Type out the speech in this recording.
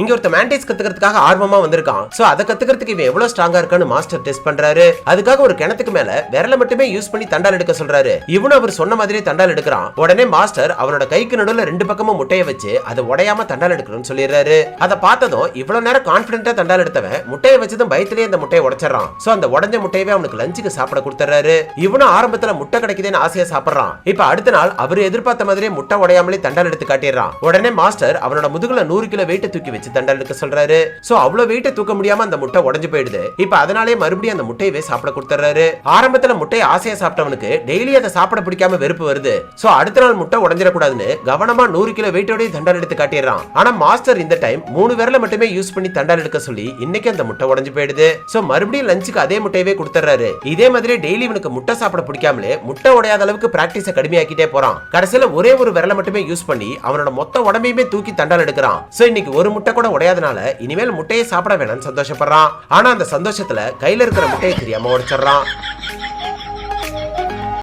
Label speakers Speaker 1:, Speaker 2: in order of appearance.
Speaker 1: இங்க ஒருத்த மேண்டிஸ் கத்துக்கிறதுக்காக ஆர்வமா வந்திருக்கான். சோ அத கத்துக்கிறதுக்கு இவன் எவ்வளவு ஸ்ட்ராங்கா இருக்கான்னு மாஸ்டர் டெஸ்ட் பண்றாரு. அதுக்காக ஒரு கிணத்துக்கு மேல விரல மட்டுமே யூஸ் பண்ணி தண்டால் எடுக்க சொல்றாரு. இவனும் அவர் சொன்ன மாதிரியே தண்டால் எடுக்கிறான். உடனே மாஸ்டர் அவனோட கைக்கு நடுவுல ரெண்டு பக்கமும் முட்டையை வச்சு அதை உடையாம தண்டால் எடுக்கணும்னு சொல்லிடுறாரு. அதை பார்த்ததும் இவ்வளவு நேரம் கான்பிடென்ட்டா தண்டால் எடுத்தவன் முட்டையை வச்சதும் பயத்திலேயே அந்த முட்டையை உடைச்சிடறான். சோ அந்த உடஞ்ச முட்டையவே அவனுக்கு லஞ்சுக்கு சாப்பிட கொடுத்துறாரு. இவனும் ஆரம்பத்துல முட்டை கிடைக்குதுன்னு ஆசையா சாப்பிடுறான். இப்ப அடுத்த நாள் அவரு எதிர்பார்த்த மாதிரியே முட்டை உடையாமலே தண்டால் எடுத்து காட்டிடுறான். உடனே மாஸ்டர் அவனோட முதுகுல 100 கிலோ வெயிட் தூக்கி வச்சு தண்டால் எடுக்க சொல்றாரு. சோ அவ்வளவு வெயிட்ட தூக்க முடியாம அந்த முட்டை உடைஞ்சு போயிடுது. இப்ப அதனாலே மறுபடியும் அந்த முட்டையவே சாப்பிட கொடுத்துறாரு. ஆரம்பத்துல முட்டையை ஆசையா சாப்பிட்டவனுக்கு டெய்லி அதை சாப்பிட பிடிக்காம வெறுப்பு வருது. சோ அடுத்த நாள் முட்டை உடைஞ்சிடக்கூடாதுன்னு கவனமா 100 கிலோ வெயிட்டோட தண்டால் எடுத்து காட்டிடுறான். ஆனா மாஸ்டர் இந்த டைம் 3 விரல மட்டுமே யூஸ் பண்ணி தண்டால் எடுக்க சொல்லி இன்னைக்கு அந்த முட்டை உடைஞ்சு போயிடுது. சோ மறுபடியும் லஞ்சுக்கு அதே முட்டையவே கொடுத்துறாரு. இதே மாதிரி டெய்லி இவனுக்கு முட்டை சாப்பிட பிடிக்காமலே முட்டை உடையாத அளவுக்கு பிராக்டிஸ கடுமையாக்கிட்டே போறான். கடைசியில ஒரே ஒரு விரல மட்டுமே யூஸ் பண்ணி அவனோட மொத்த உடம்பையுமே தூக்கி தண்டால் எடுக்கிறான். சோ இன்னைக்கு ஒரு முட்டை கூட உடையாதனால இனிமேல் முட்டையை சாப்பிட வேணாம்னு சந்தோஷப்படுறான். ஆனா அந்த சந்தோஷத்துல கையில இருக்கிற முட்டையை தெரியாம உடைச்சிடறான்.